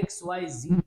XYZ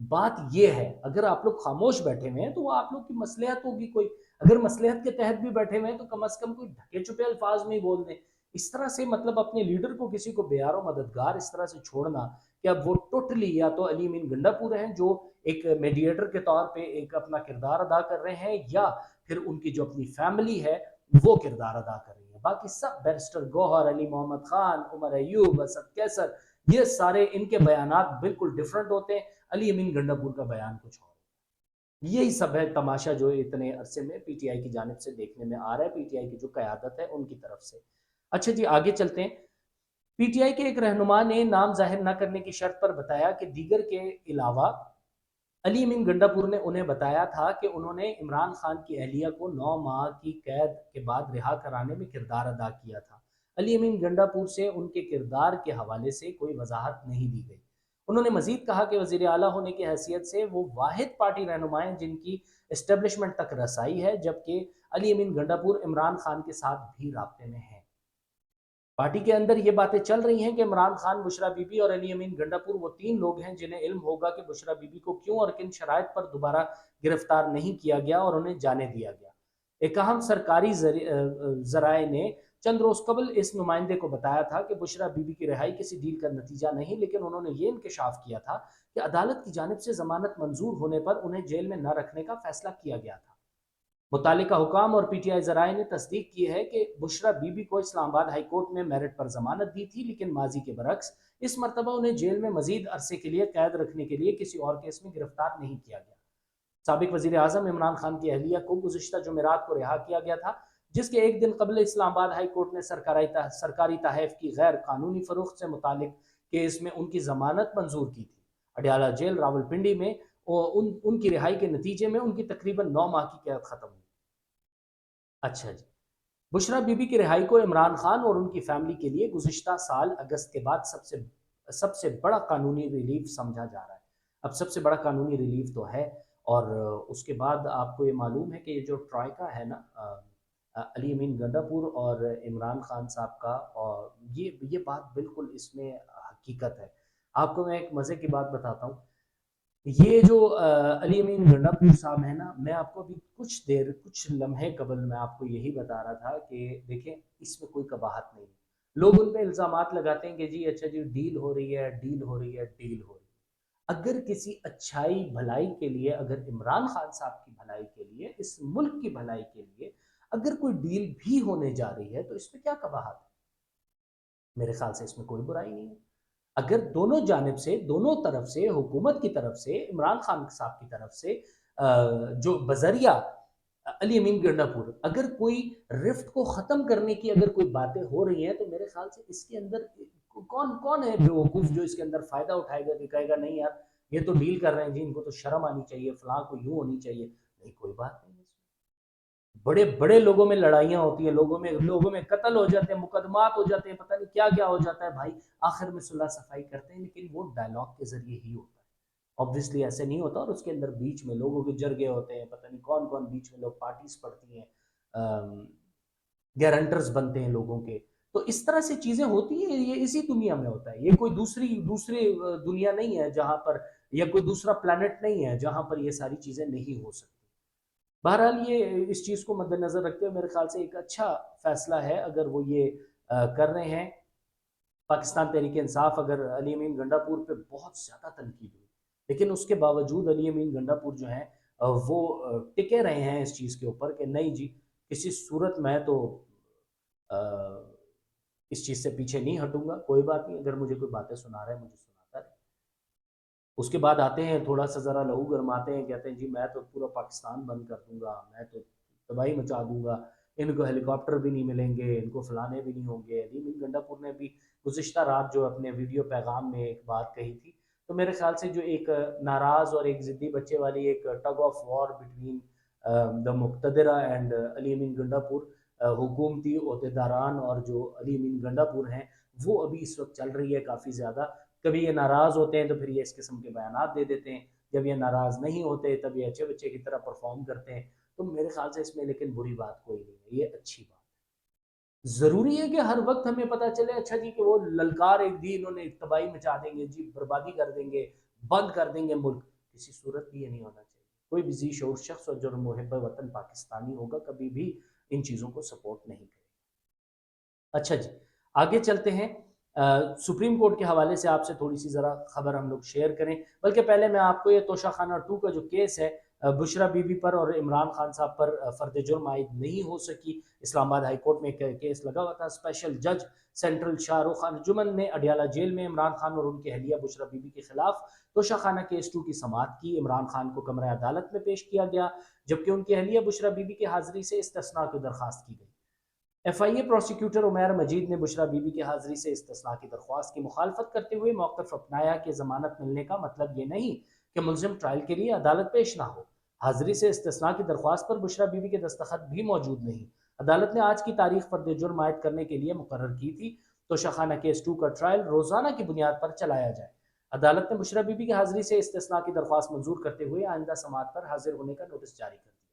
بات یہ ہے اگر آپ لوگ خاموش بیٹھے ہوئے ہیں تو وہ آپ لوگ کی مصلحت ہوگی کوئی، اگر مصلحت کے تحت بھی بیٹھے ہوئے ہیں تو کم از کم کوئی ڈھکے چھپے الفاظ میں ہی بول دیں. اس طرح سے مطلب اپنے لیڈر کو کسی کو بے یار و مددگار اس طرح سے چھوڑنا کہ اب وہ ٹوٹلی یا تو علی امین گنڈا پور ہیں جو ایک میڈیٹر کے طور پہ ایک اپنا کردار ادا کر رہے ہیں، یا پھر ان کی جو اپنی فیملی ہے وہ کردار ادا کر رہی ہے. باقی سب بیرسٹر گوہر، علی محمد خان، عمر ایوب، اسد کیسر، یہ سارے ان کے بیانات بالکل ڈیفرنٹ ہوتے ہیں. علی امین گنڈا پور کا بیان کچھ اور. یہی سب ہے تماشا جو اتنے عرصے میں پی ٹی آئی کی جانب سے دیکھنے میں آ رہا ہے، پی ٹی آئی کی جو قیادت ہے ان کی طرف سے. اچھا جی آگے چلتے ہیں. پی ٹی آئی کے ایک رہنما نے نام ظاہر نہ کرنے کی شرط پر بتایا کہ دیگر کے علاوہ علی امین گنڈا پور نے انہیں بتایا تھا کہ انہوں نے عمران خان کی اہلیہ کو 9 ماہ کی قید کے بعد رہا کرانے میں کردار ادا کیا تھا. علی امین گنڈا پور سے ان کے کردار کے حوالے سے کوئی وضاحت نہیں دی گئی. انہوں نے مزید کہا کہ وزیر اعلیٰ ہونے کی حیثیت سے وہ واحد پارٹی رہنمائیں جن کی اسٹیبلشمنٹ تک رسائی ہے، جبکہ علی امین گنڈا پور عمران خان کے ساتھ بھی رابطے میں ہیں. پارٹی کے اندر یہ باتیں چل رہی ہیں کہ عمران خان، بشرا بی بی اور علی امین گنڈا پور وہ 3 لوگ ہیں جنہیں علم ہوگا کہ بشرا بی بی کو کیوں اور کن شرائط پر دوبارہ گرفتار نہیں کیا گیا اور انہیں جانے دیا گیا. ایک اہم سرکاری ذرائع نے چند روز قبل اس نمائندے کو بتایا تھا کہ بشرا بی بی کی رہائی کسی ڈیل کا نتیجہ نہیں، لیکن انہوں نے یہ انکشاف کیا تھا کہ عدالت کی جانب سے ضمانت منظور ہونے پر انہیں جیل میں نہ رکھنے کا فیصلہ کیا گیا تھا. متعلقہ حکام اور پی ٹی آئی ذرائع نے تصدیق کی ہے کہ بشرا بی بی کو اسلام آباد ہائی کورٹ میں میرٹ پر ضمانت دی تھی، لیکن ماضی کے برعکس اس مرتبہ انہیں جیل میں مزید عرصے کے لیے قید رکھنے کے لیے کسی اور کیس میں گرفتار نہیں کیا گیا. سابق وزیر اعظم عمران خان کی اہلیہ کو گزشتہ جمعرات کو رہا کیا گیا تھا، جس کے ایک دن قبل اسلام آباد ہائی کورٹ نے سرکاری تحائف کی غیر قانونی فروخت سے متعلق کیس میں ان کی ضمانت منظور کی تھی. اڈیالہ جیل راولپنڈی میں ان کی رہائی کے نتیجے میں ان کی تقریباً 9 ماہ کی قید ختم ہوئی. اچھا جی، بشرا بی بی کی رہائی کو عمران خان اور ان کی فیملی کے لیے گزشتہ سال اگست کے بعد سب سے بڑا قانونی ریلیف سمجھا جا رہا ہے. اب سب سے بڑا قانونی ریلیف تو ہے، اور اس کے بعد آپ کو یہ معلوم ہے کہ یہ جو ٹرائکا ہے نا، علی امین گنڈا پور اور عمران خان صاحب کا، اور یہ بات بالکل اس میں حقیقت ہے. آپ کو میں ایک مزے کی بات بتاتا ہوں. یہ جو علی امین گنڈا پور صاحب ہے نا، میں آپ کو ابھی کچھ لمحے قبل میں آپ کو یہی بتا رہا تھا کہ دیکھیں اس میں کوئی قباحت نہیں ہے. لوگ ان پہ الزامات لگاتے ہیں کہ جی اچھا جی ڈیل ہو رہی ہے، ڈیل ہو رہی ہے، ڈیل ہو رہی ہے. اگر کسی اچھائی بھلائی کے لیے، اگر عمران خان صاحب کی بھلائی کے لیے، اس ملک کی بھلائی کے لیے اگر کوئی ڈیل بھی ہونے جا رہی ہے تو اس میں کیا قباحت ہے؟ میرے خیال سے اس میں کوئی برائی نہیں ہے. اگر دونوں جانب سے، دونوں طرف سے، حکومت کی طرف سے، عمران خان صاحب کی طرف سے، جو بذریعہ علی امین گنڈا پور، اگر کوئی رفت کو ختم کرنے کی اگر کوئی باتیں ہو رہی ہیں تو میرے خیال سے اس کے اندر کون ہے بیوقوف جو اس کے اندر فائدہ اٹھائے گا کہ کہے گا نہیں یار یہ تو ڈیل کر رہے ہیں جی، ان کو تو شرم آنی چاہیے، فلاں کو یوں ہونی چاہیے. نہیں، کوئی بات نہیں. بڑے بڑے لوگوں میں لڑائیاں ہوتی ہیں، لوگوں میں قتل ہو جاتے ہیں، مقدمات ہو جاتے ہیں، پتہ نہیں کیا کیا ہو جاتا ہے بھائی. آخر میں صلح صفائی کرتے ہیں، لیکن وہ ڈائلاگ کے ذریعے ہی ہوتا ہے. obviously ایسے نہیں ہوتا، اور اس کے اندر بیچ میں لوگوں کے جرگے ہوتے ہیں، پتہ نہیں کون کون بیچ میں لوگ پارٹیز پڑتی ہیں، گارنٹرز بنتے ہیں لوگوں کے. تو اس طرح سے چیزیں ہوتی ہیں. یہ اسی دنیا میں ہوتا ہے، یہ کوئی دوسری دنیا نہیں ہے جہاں پر، یا کوئی دوسرا پلانٹ نہیں ہے جہاں پر یہ ساری چیزیں نہیں ہو سکتی. بہرحال یہ اس چیز کو مد نظر رکھتے ہوئے میرے خیال سے ایک اچھا فیصلہ ہے اگر وہ یہ کر رہے ہیں. پاکستان تحریک انصاف، اگر علی امین گنڈا پور پہ بہت زیادہ تنقید ہوئی، لیکن اس کے باوجود علی امین گنڈا پور جو ہیں وہ ٹکے رہے ہیں اس چیز کے اوپر کہ نہیں جی کسی صورت میں تو اس چیز سے پیچھے نہیں ہٹوں گا. کوئی بات نہیں، اگر مجھے کوئی باتیں سنا رہا ہے مجھے سناتا رہے. اس کے بعد آتے ہیں تھوڑا سا ذرا لہو گرماتے ہیں، کہتے ہیں جی میں تو پورا پاکستان بند کر دوں گا، میں تو تباہی مچا دوں گا، ان کو ہیلی کاپٹر بھی نہیں ملیں گے، ان کو فلانے بھی نہیں ہوں گے. علی امین گنڈا پور نے بھی گزشتہ رات جو اپنے ویڈیو پیغام میں ایک بات کہی تھی، تو میرے خیال سے جو ایک ناراض اور ایک ضدی بچے والی ایک tug of war between the مقتدرہ اینڈ علی امین گنڈا پور، حکومتی عہدیداران اور جو علی امین گنڈا پور ہیں، وہ ابھی اس وقت چل رہی ہے کافی زیادہ. کبھی یہ ناراض ہوتے ہیں تو پھر یہ اس قسم کے بیانات دے دیتے ہیں، جب یہ ناراض نہیں ہوتے تب یہ اچھے بچے کی طرح پرفارم کرتے ہیں. تو میرے خیال سے اس میں لیکن بری بات کوئی نہیں ہے، یہ اچھی بات. ضروری ہے کہ ہر وقت ہمیں پتہ چلے اچھا جی کہ وہ للکار ایک دی انہوں نے تباہی مچا دیں گے جی، بربادی کر دیں گے، بند کر دیں گے ملک. کسی صورت بھی یہ نہیں ہونا چاہیے. کوئی بھی ذی شعور شخص اور جو محب وطن پاکستانی ہوگا کبھی بھی ان چیزوں کو سپورٹ نہیں کرے. اچھا جی آگے چلتے ہیں. سپریم کورٹ کے حوالے سے آپ سے تھوڑی سی ذرا خبر ہم لوگ شیئر کریں. بلکہ پہلے میں آپ کو یہ توشہ خانہ 2 کا جو کیس ہے بشرا بی بی پر اور عمران خان صاحب پر فرد جرم عائد نہیں ہو سکی. اسلام آباد ہائی کورٹ میں ایک کیس لگا ہوا تھا. اسپیشل جج سینٹرل شاہ رخ خان انجمن نے اڈیالہ جیل میں عمران خان اور ان کی اہلیہ بشرا بی بی کے خلاف توشہ خانہ کیس 2 کی سماعت کی. عمران خان کو کمرہ عدالت میں پیش کیا گیا جبکہ ان کی اہلیہ بشرا بی بی کی حاضری سے استثناء کی درخواست کی گئی. ایف آئی اے پروسیکیوٹر عمیر مجید نے بشرا بی بی کی حاضری سے استثناء کی درخواست کی مخالفت کرتے ہوئے موقف اپنایا کہ ضمانت ملنے کا مطلب یہ نہیں کہ ملزم ٹرائل کے لیے عدالت پیش نہ ہو. حاضری سے استثناء کی درخواست پر بشرا بی بی کے دستخط بھی موجود نہیں. عدالت نے آج کی تاریخ فرد جرم عائد کرنے کے لیے مقرر کی تھی. توشہ خانہ کیس 2 کا ٹرائل روزانہ کی بنیاد پر چلایا جائے. عدالت نے بشرا بی بی کی حاضری سے استثناء کی درخواست منظور کرتے ہوئے آئندہ سماعت پر حاضر ہونے کا نوٹس جاری کر دیا.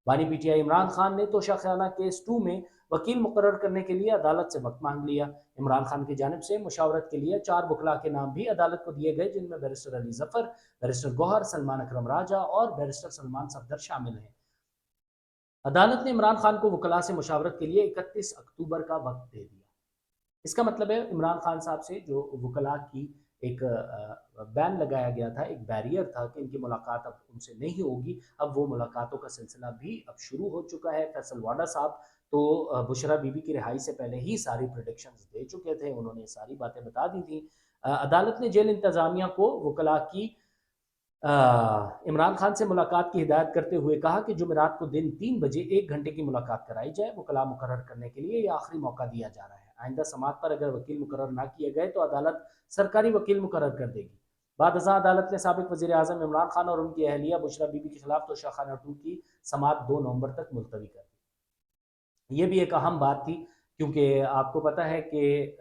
بانی پی ٹی آئی عمران خان نے توشہ خانہ کیس 2 میں وکیل مقرر کرنے کے لیے عدالت سے وقت مانگ لیا. عمران خان کی جانب سے مشاورت کے لیے 4 وکلاء کے نام بھی عدالت کو دیے گئے جن میں بیرسٹر علی ظفر، بیرسٹر گوہر، سلمان اکرم راجہ اور بیرسٹر سلمان صفدر شامل ہیں. عدالت نے عمران خان کو وکلاء سے مشاورت کے لیے 31 اکتوبر کا وقت دے دیا. اس کا مطلب ہے عمران خان صاحب سے جو وکلاء کی ایک بین لگایا گیا تھا، ایک بیریئر تھا کہ ان کی ملاقات اب ان سے نہیں ہوگی. اب وہ ملاقاتوں کا سلسلہ بھی اب شروع ہو چکا ہے. فیصل واڈا صاحب تو بشرا بی بی کی رہائی سے پہلے ہی ساری پریڈکشنز دے چکے تھے، انہوں نے ساری باتیں بتا دی تھیں. عدالت نے جیل انتظامیہ کو وکلاء کی عمران خان سے ملاقات کی ہدایت کرتے ہوئے کہا کہ جمعرات کو دن 3 بجے 1 گھنٹے کی ملاقات کرائی جائے. وکلاء مقرر کرنے کے لیے یہ آخری موقع دیا جا رہا ہے. آئندہ سماعت پر اگر وکیل مقرر نہ کیے گئے تو عدالت سرکاری وکیل مقرر کر دے گی. بعد ازاں عدالت نے سابق وزیر اعظم عمران خان اور ان کی اہلیہ بشرا بی بی کے خلاف توشہ خانہ 2 کی سماعت 2 نومبر تک ملتوی کر دی. یہ بھی ایک اہم بات تھی کیونکہ آپ کو پتہ ہے کہ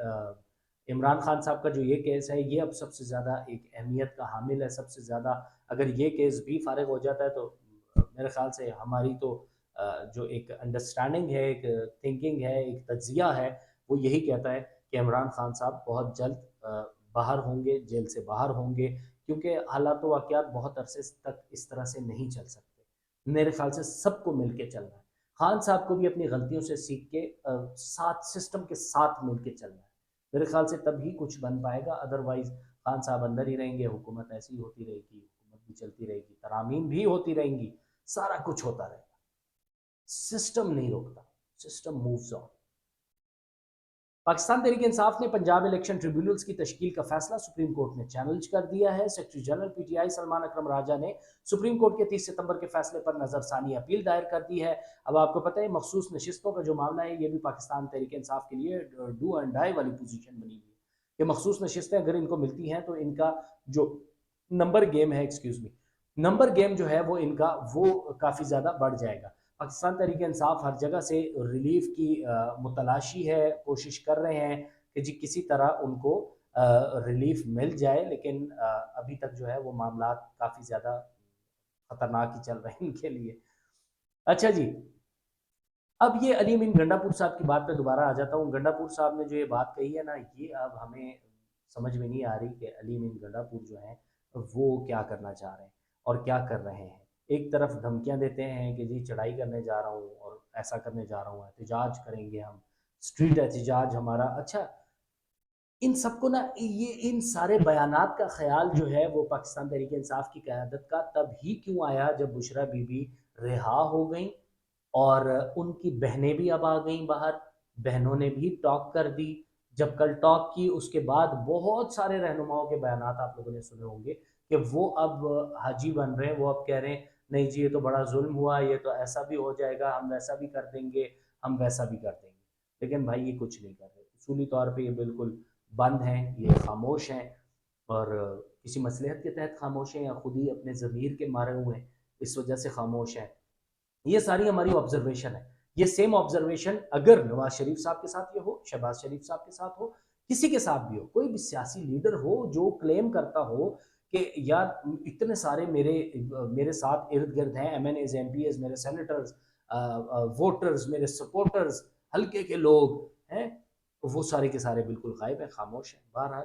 عمران خان صاحب کا جو یہ کیس ہے یہ اب سب سے زیادہ ایک اہمیت کا حامل ہے. سب سے زیادہ اگر یہ کیس بھی فارغ ہو جاتا ہے تو میرے خیال سے ہماری تو جو ایک انڈرسٹینڈنگ ہے، ایک تھنکنگ ہے، ایک تجزیہ ہے، وہ یہی کہتا ہے کہ عمران خان صاحب بہت جلد باہر ہوں گے، جیل سے باہر ہوں گے، کیونکہ حالات و واقعات بہت عرصے تک اس طرح سے نہیں چل سکتے. میرے خیال سے سب کو مل کے چلنا ہے. خان صاحب کو بھی اپنی غلطیوں سے سیکھ کے ساتھ سسٹم کے ساتھ مل کے چلنا ہے. میرے خیال سے تب ہی کچھ بن پائے گا. ادروائز خان صاحب اندر ہی رہیں گے، حکومت ایسی ہی ہوتی رہے گی، حکومت بھی چلتی رہے گی، ترامیم بھی ہوتی رہیں گی، سارا کچھ ہوتا رہے گا. سسٹم نہیں روکتا، system moves on. Pakistan Tehreek Insaf نے پنجاب الیکشن ٹریبیونلز کی تشکیل کا فیصلہ سپریم کورٹ میں چیلنج کر دیا ہے. Secretary general P T I Salman Akram Raja نے سپریم کورٹ کے 30 ستمبر کے فیصلے پر نظر ثانی اپیل دائر کر دی ہے. اب آپ کو پتہ ہے مخصوص نشستوں کا جو معاملہ ہے یہ بھی پاکستان تحریک انصاف کے لیے ڈو اینڈ ڈائی والی پوزیشن بنی ہوئی ہے کہ مخصوص نشستیں اگر ان کو ملتی ہیں تو ان کا جو نمبر گیم ہے نمبر گیم جو ہے وہ ان کا وہ کافی زیادہ بڑھ جائے گا. پاکستان تحریک انصاف ہر جگہ سے ریلیف کی متلاشی ہے، کوشش کر رہے ہیں کہ جی کسی طرح ان کو ریلیف مل جائے، لیکن ابھی تک جو ہے وہ معاملات کافی زیادہ خطرناک ہی چل رہے ہیں ان کے لیے. اچھا جی اب یہ علی امین گنڈا پور صاحب کی بات پہ دوبارہ آ جاتا ہوں. گنڈا پور صاحب نے جو یہ بات کہی ہے نا، یہ اب ہمیں سمجھ میں نہیں آ رہی کہ علی امین گنڈا پور جو ہیں وہ کیا کرنا چاہ رہے ہیں اور کیا کر رہے ہیں. ایک طرف دھمکیاں دیتے ہیں کہ جی چڑھائی کرنے جا رہا ہوں اور ایسا کرنے جا رہا ہوں، احتجاج کریں گے ہم، اسٹریٹ احتجاج ہمارا. اچھا ان سب کو نا یہ ان سارے بیانات کا خیال جو ہے وہ پاکستان تحریک انصاف کی قیادت کا تب ہی کیوں آیا جب بشرا بی بی رہا ہو گئیں اور ان کی بہنیں بھی اب آ گئیں باہر، بہنوں نے بھی ٹاک کر دی. جب کل ٹاک کی اس کے بعد بہت سارے رہنماؤں کے بیانات آپ لوگوں نے سنے ہوں گے کہ وہ اب حاجی بن رہے ہیں، وہ اب کہہ رہے ہیں نہیں جی یہ تو بڑا ظلم ہوا، یہ تو ایسا بھی ہو جائے گا، ہم ویسا بھی کر دیں گے، ہم ویسا بھی کر دیں گے. لیکن بھائی یہ کچھ نہیں کر رہے، اصولی طور پہ یہ بالکل بند ہیں، یہ خاموش ہیں اور کسی مصلحت کے تحت خاموش ہیں یا خود ہی اپنے ضمیر کے مارے ہوئے ہیں اس وجہ سے خاموش ہیں. یہ ساری ہماری آبزرویشن ہے. یہ سیم آبزرویشن اگر نواز شریف صاحب کے ساتھ یہ ہو، شہباز شریف صاحب کے ساتھ ہو، کسی کے ساتھ بھی ہو، کوئی بھی سیاسی لیڈر ہو جو کلیم کرتا ہو کہ یار اتنے سارے میرے ساتھ ارد گرد ہیں، M N As, M P As, میرے سینیٹرز، ووٹرز، میرے سپورٹرز، حلقے کے لوگ ہیں، وہ سارے کے سارے بالکل غائب ہیں، خاموش ہیں. بہرحال